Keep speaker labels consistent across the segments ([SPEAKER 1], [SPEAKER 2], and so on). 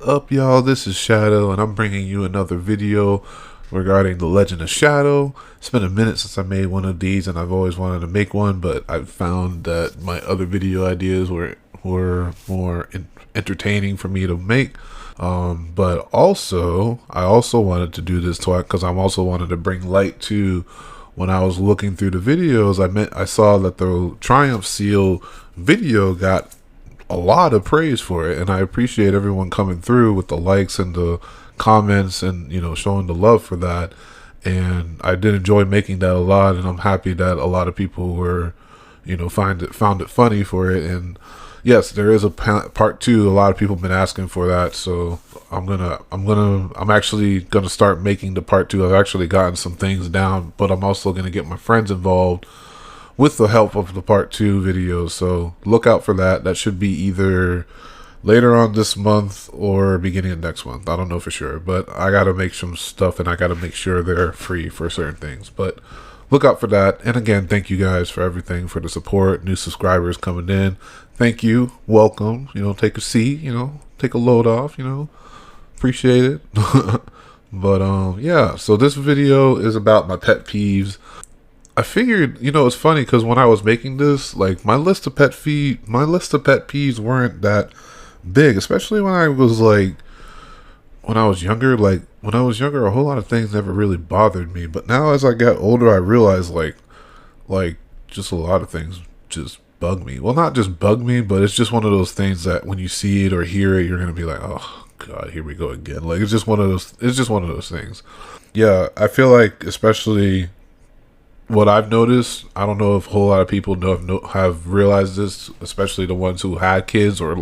[SPEAKER 1] up, y'all? This is Shadow, and I'm bringing you another video regarding The Legend of Shadow. It's been a minute since I made one of these, and I've always wanted to make one, but I found that my other video ideas were more entertaining for me to make. But also, I also wanted to do this because I also wanted to bring light to when I was looking through the videos. I saw that the Triumph Seal video got a lot of praise for it, and I appreciate everyone coming through with the likes and the comments and showing the love for that. And I did enjoy making that a lot, and I'm happy that a lot of people were found it funny for it. And yes, there is a part 2. A lot of people have been asking for that, so I'm actually gonna start making the part 2. I've actually gotten some things down, but I'm also gonna get my friends involved with the help of the part 2 videos. So look out for that. That should be either later on this month or beginning of next month. I don't know for sure, but I gotta make some stuff, and I gotta make sure they're free for certain things. But look out for that. And again, thank you guys for everything, for the support, new subscribers coming in. Thank you. Welcome. Take a seat, take a load off, appreciate it. But yeah, so this video is about my pet peeves. I figured, it's funny because when I was making this, like my list of pet peeves weren't that big, especially when I was younger. Like when I was younger, a whole lot of things never really bothered me. But now as I get older, I realize like just a lot of things just bug me. Well, not just bug me, but it's just one of those things that when you see it or hear it, you're gonna be like, oh God, here we go again. Like it's just one of those things. Yeah, I feel like especially what I've noticed, I don't know if a whole lot of people have realized this, especially the ones who had kids or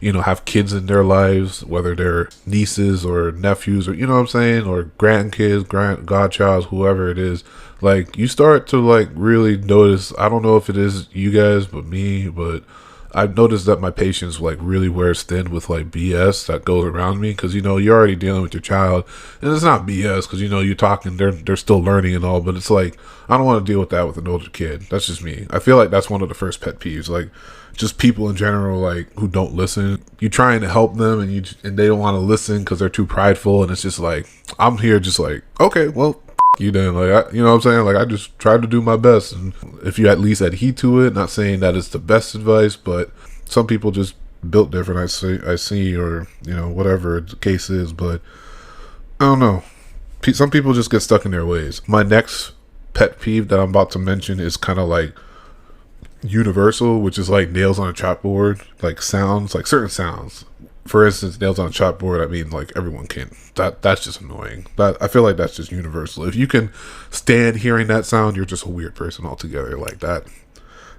[SPEAKER 1] have kids in their lives, whether they're nieces or nephews or what I'm saying, or grandkids, godchilds, whoever it is. Like you start to really notice, I don't know if it is you guys but me, but I've noticed that my patience really wears thin with BS that goes around me, because you're already dealing with your child, and it's not BS because you're talking, they're still learning and all, but it's I don't want to deal with that with an older kid. That's just me. I feel like that's one of the first pet peeves, just people in general who don't listen. You're trying to help them and they don't want to listen because they're too prideful, and it's just I'm here just okay, well, you then, what I'm saying, I just try to do my best, and if you at least adhere to it, not saying that it's the best advice, but some people just built different, I see, or whatever the case is. But I don't know, some people just get stuck in their ways. My next pet peeve that I'm about to mention is kind of universal, which is nails on a chalkboard, sounds, certain sounds. For instance, nails on a chalkboard, I mean, everyone can. That's just annoying. I feel like that's just universal. If you can stand hearing that sound, you're just a weird person altogether.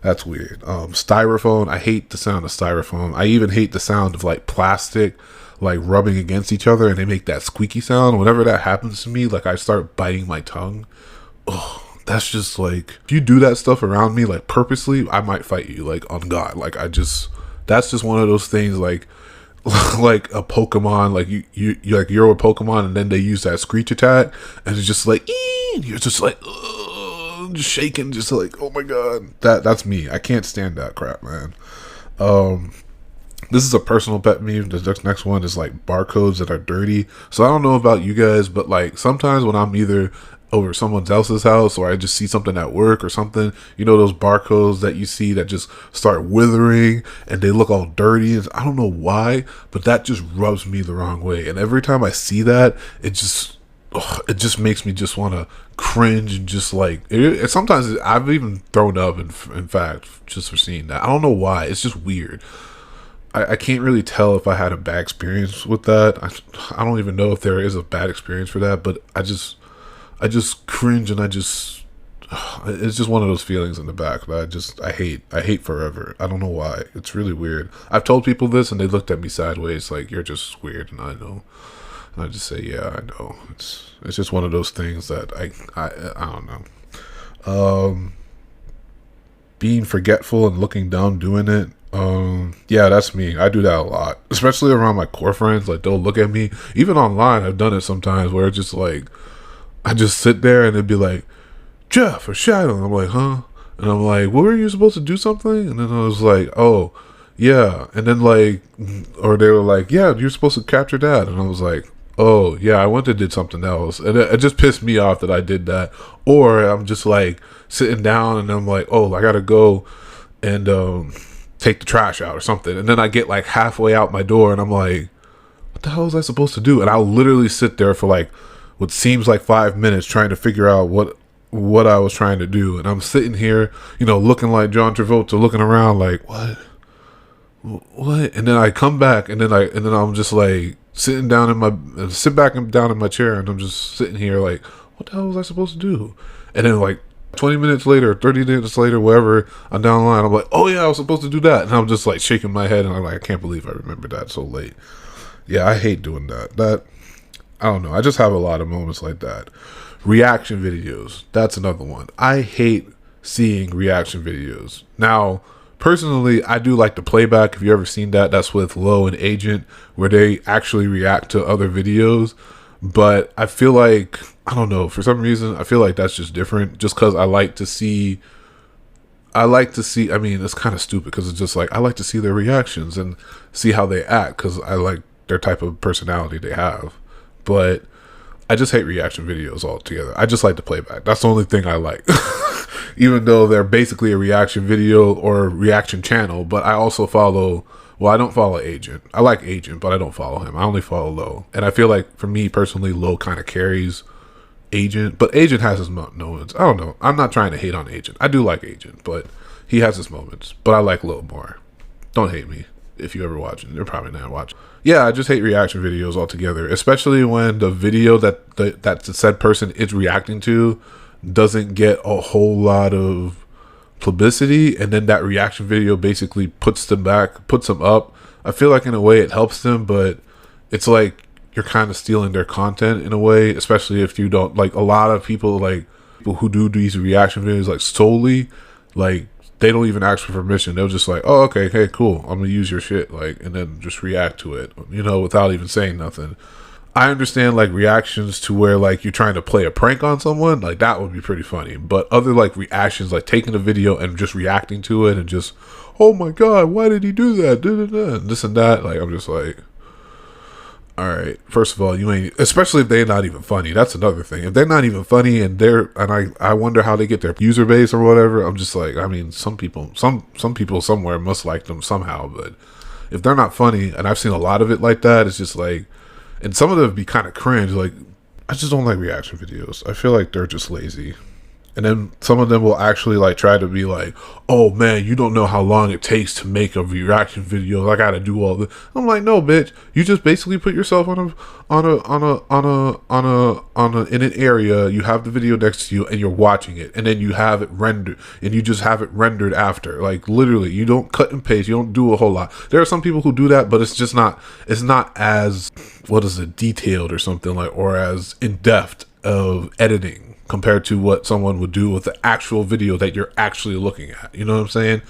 [SPEAKER 1] That's weird. Styrofoam, I hate the sound of styrofoam. I even hate the sound of plastic rubbing against each other, and they make that squeaky sound. Whenever that happens to me, I start biting my tongue. Oh, that's just if you do that stuff around me purposely, I might fight you on God. That's just one of those things like a Pokemon, you're a Pokemon, and then they use that screech attack, and it's just you're just just shaking, just oh my God. That's me. I can't stand that crap, man. This is a personal pet peeve. The next one is barcodes that are dirty. So I don't know about you guys, but sometimes when I'm either over someone else's house, or I just see something at work or something, those barcodes that you see that just start withering and they look all dirty, and I don't know why, but that just rubs me the wrong way. And every time I see that, it just makes me just want to cringe, and just sometimes I've even thrown up, in fact, just for seeing that. I don't know why. It's just weird. I can't really tell if I had a bad experience with that. I don't even know if there is a bad experience for that, but I just cringe, and it's just one of those feelings in the back that I hate forever. I don't know why. It's really weird. I've told people this, and they looked at me sideways you're just weird, and I know. And I just say, yeah, I know. It's just one of those things that I don't know. Being forgetful and looking down doing it. Yeah, that's me. I do that a lot, especially around my core friends. They'll look at me, even online. I've done it sometimes where it's just I just sit there, and it'd be Jeff or Shadow, and I'm huh? And I'm what were you supposed to do something? And then I was oh, Yeah, and then like, or they were like, yeah, you're supposed to capture that, and I was like, oh yeah, I went and did something else, and it just pissed me off that I did that. Or I'm just like sitting down and I'm like, oh, I gotta go and take the trash out or something, and then I get like halfway out my door and I'm like, what the hell was I supposed to do? And I'll literally sit there for like what seems like 5 minutes trying to figure out what I was trying to do, and I'm sitting here, looking like John Travolta, looking around like what, and then I come back, and then I'm just like sit back and down in my chair, and I'm just sitting here like, what the hell was I supposed to do? And then like 20 minutes later, 30 minutes later, wherever I'm down the line, I'm like, oh yeah, I was supposed to do that, and I'm just like shaking my head, and I'm like, I can't believe I remembered that so late. Yeah, I hate doing that. I don't know, I just have a lot of moments like that. Reaction videos, that's another one. I hate seeing reaction videos. Now, personally, I do like the playback. If you ever seen that, that's with Low and Agent, where they actually react to other videos. But I feel like, I don't know, for some reason, I feel like that's just different. Just because I like to see, I mean, it's kind of stupid because it's just like, I like to see their reactions and see how they act because I like their type of personality they have. But I just hate reaction videos altogether. I just like the playback. That's the only thing I like. Even though they're basically a reaction video or reaction channel, but I also I don't follow Agent. I like Agent, but I don't follow him. I only follow Low. And I feel like, for me personally, Low kind of carries Agent, but Agent has his moments. I don't know. I'm not trying to hate on Agent. I do like Agent, but he has his moments. But I like Low more. Don't hate me if you ever watching. You're probably not watching. Yeah, I just hate reaction videos altogether, especially when the video that the said person is reacting to doesn't get a whole lot of publicity, and then that reaction video basically puts them up. I feel like in a way it helps them, but it's like you're kind of stealing their content in a way, especially if you don't, like, a lot of people, like people who do these reaction videos like solely, like, they don't even ask for permission. They'll just like, oh, okay, cool, I'm gonna use your shit, like, and then just react to it, without even saying nothing. I understand like reactions to where like you're trying to play a prank on someone, like that would be pretty funny. But other like reactions, like taking a video and just reacting to it and just, oh my god, why did he do that? And this and that. Like, I'm just like, all right. First of all, you ain't, especially if they're not even funny. That's another thing. If they're not even funny and I wonder how they get their user base or whatever. I'm just like, I mean, some people somewhere must like them somehow. But if they're not funny, and I've seen a lot of it like that, it's just like. And some of them be kind of cringe. Like, I just don't like reaction videos. I feel like they're just lazy. And then some of them will actually like try to be like, oh man, you don't know how long it takes to make a reaction video. I gotta do all this. I'm like, no, bitch. You just basically put yourself in an area. You have the video next to you, and you're watching it, and then you have it rendered, and you just have it rendered after. Like, literally, you don't cut and paste. You don't do a whole lot. There are some people who do that, but it's just not. It's not as detailed or something, like, or as in depth of editing compared to what someone would do with the actual video that you're actually looking at. You know what I'm saying?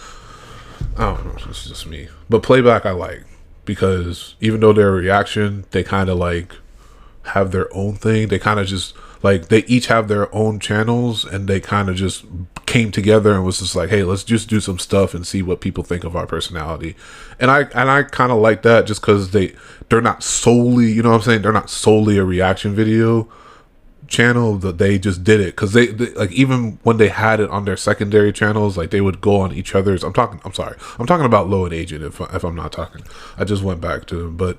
[SPEAKER 1] I don't know. It's just me. But playback I like, because even though they're a reaction, they kind of like have their own thing. They kind of just like, they each have their own channels, and they kind of just came together and was just like, hey, let's just do some stuff and see what people think of our personality. And I kind of like that, just because they're not solely, you know what I'm saying? They're not solely a reaction video channel, that they just did it because they like, even when they had it on their secondary channels, like they would go on each other's. I'm talking about Low and Agent, if I'm not talking, I just went back to them. But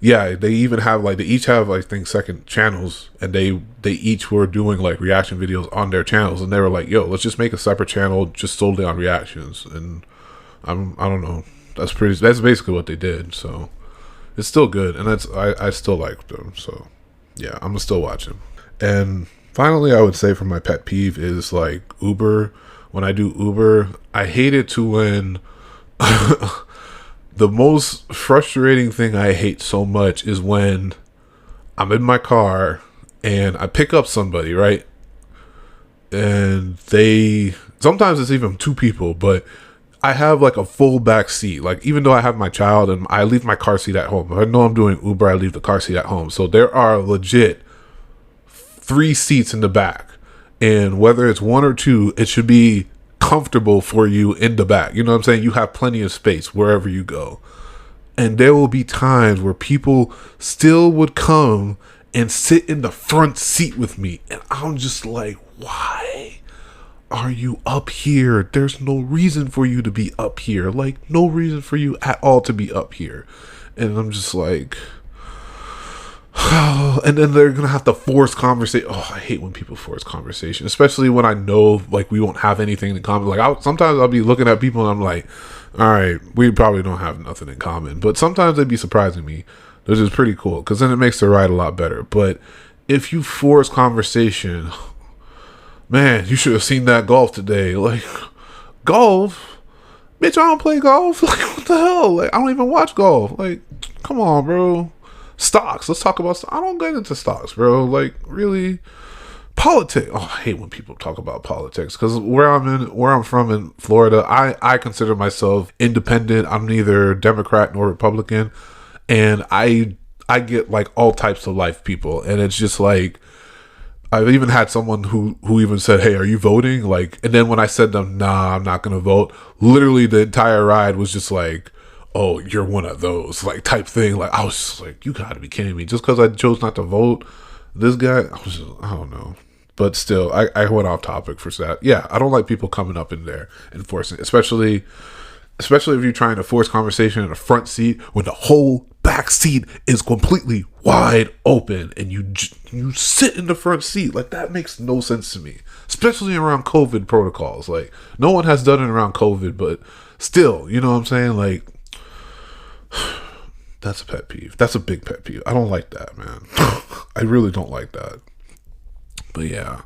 [SPEAKER 1] yeah, they even have like, they each have, I think, second channels, and they each were doing like reaction videos on their channels, and they were like, yo, let's just make a separate channel just solely on reactions. And I don't know, that's basically what they did. So it's still good, and I still like them. So yeah, I'm gonna still watch them. And finally, I would say for my pet peeve is like Uber. When I do Uber, I hate it to when the most frustrating thing I hate so much is when I'm in my car and I pick up somebody, right? And sometimes it's even two people, but I have like a full back seat. Like, even though I have my child and I leave my car seat at home, if I know I'm doing Uber, I leave the car seat at home. So there are legit 3 seats in the back, and whether it's 1 or 2, it should be comfortable for you in the back. You know what I'm saying? You have plenty of space wherever you go. And there will be times where people still would come and sit in the front seat with me. And I'm just like, why are you up here? There's no reason for you to be up here. Like, no reason for you at all to be up here. And I'm just like, and then they're gonna have to force conversation. Oh, I hate when people force conversation, especially when I know like we won't have anything in common. Like sometimes I'll be looking at people and I'm like, all right, we probably don't have nothing in common. But sometimes they'd be surprising me, which is pretty cool because then it makes the ride a lot better. But if you force conversation, man, you should have seen that golf today. Like, golf, bitch, I don't play golf. Like, what the hell? Like, I don't even watch golf. Like, come on, bro. Stocks. Let's talk about. I don't get into stocks, bro. Like, really, politics. Oh, I hate when people talk about politics because where I'm from in Florida, I consider myself independent. I'm neither Democrat nor Republican, and I get like all types of life people, and it's just like I've even had someone who even said, "Hey, are you voting?" Like, and then when I said to them, "Nah, I'm not gonna vote," literally the entire ride was just like, oh, you're one of those, like, type thing. Like, I was just like, you gotta be kidding me. Just because I chose not to vote, this guy, I don't know. But still, I went off topic for that. Yeah, I don't like people coming up in there and forcing, especially if you're trying to force conversation in the front seat when the whole back seat is completely wide open and you sit in the front seat. Like, that makes no sense to me, especially around COVID protocols. Like, no one has done it around COVID, but still, you know what I'm saying? Like, that's a pet peeve. That's a big pet peeve. I don't like that, man. I really don't like that. But yeah,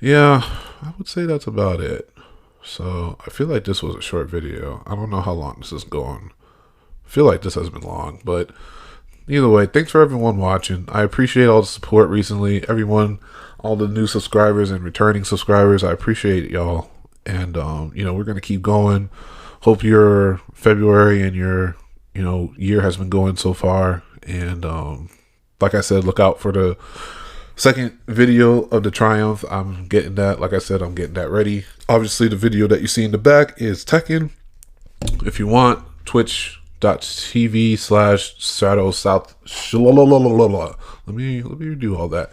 [SPEAKER 1] I would say that's about it. So I feel like this was a short video. I don't know how long this is going. I feel like this has been long, but either way, thanks for everyone watching. I appreciate all the support recently. Everyone, all the new subscribers and returning subscribers. I appreciate y'all. And, we're going to keep going. Hope your February and your year has been going so far. And like I said, look out for the second video of the Triumph. I'm getting that. Like I said, I'm getting that ready. Obviously, the video that you see in the back is Tekken. If you want, twitch.tv/Shadow South. Let me do all that.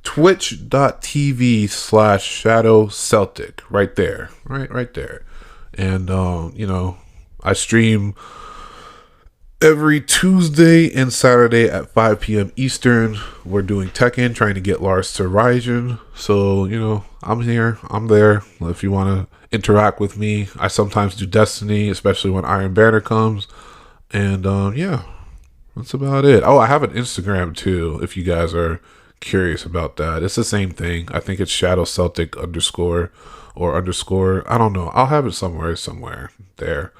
[SPEAKER 1] Twitch.tv/Shadow Celtic. Right there. Right there. And I stream every Tuesday and Saturday at 5 p.m. Eastern. We're doing Tekken, trying to get Lars to Raijin. So, I'm here. I'm there. If you want to interact with me, I sometimes do Destiny, especially when Iron Banner comes. And, that's about it. Oh, I have an Instagram, too, if you guys are curious about that. It's the same thing. I think it's Shadow Celtic _ or _ I don't know. I'll have it somewhere there.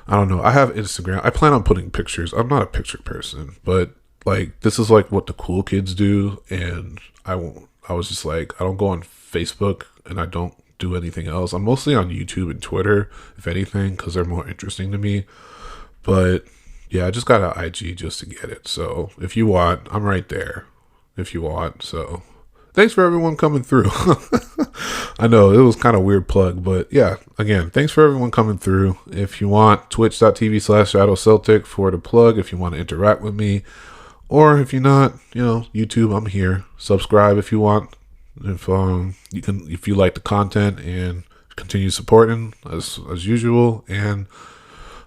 [SPEAKER 1] I don't know. I have Instagram. I plan on putting pictures. I'm not a picture person, but like, this is like what the cool kids do. And I was just like, I don't go on Facebook and I don't do anything else. I'm mostly on YouTube and Twitter, if anything, because they're more interesting to me. But yeah, I just got an IG just to get it. So if you want, I'm right there if you want. So thanks for everyone coming through. I know it was kind of weird plug, but yeah, again, thanks for everyone coming through. If you want, twitch.tv/Shadow Celtic for the plug if you want to interact with me. Or if you're not, YouTube, I'm here. Subscribe if you want. If you like the content, and continue supporting as usual. And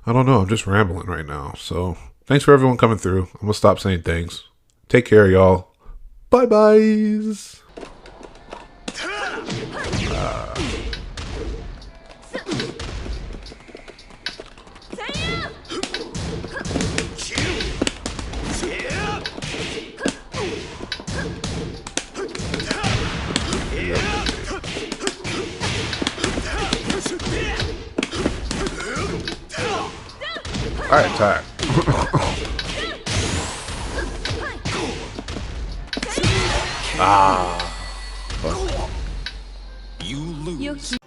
[SPEAKER 1] I don't know, I'm just rambling right now. So thanks for everyone coming through. I'm gonna stop saying things. Take care, y'all. Bye byes. I attack. Ah.
[SPEAKER 2] You lose.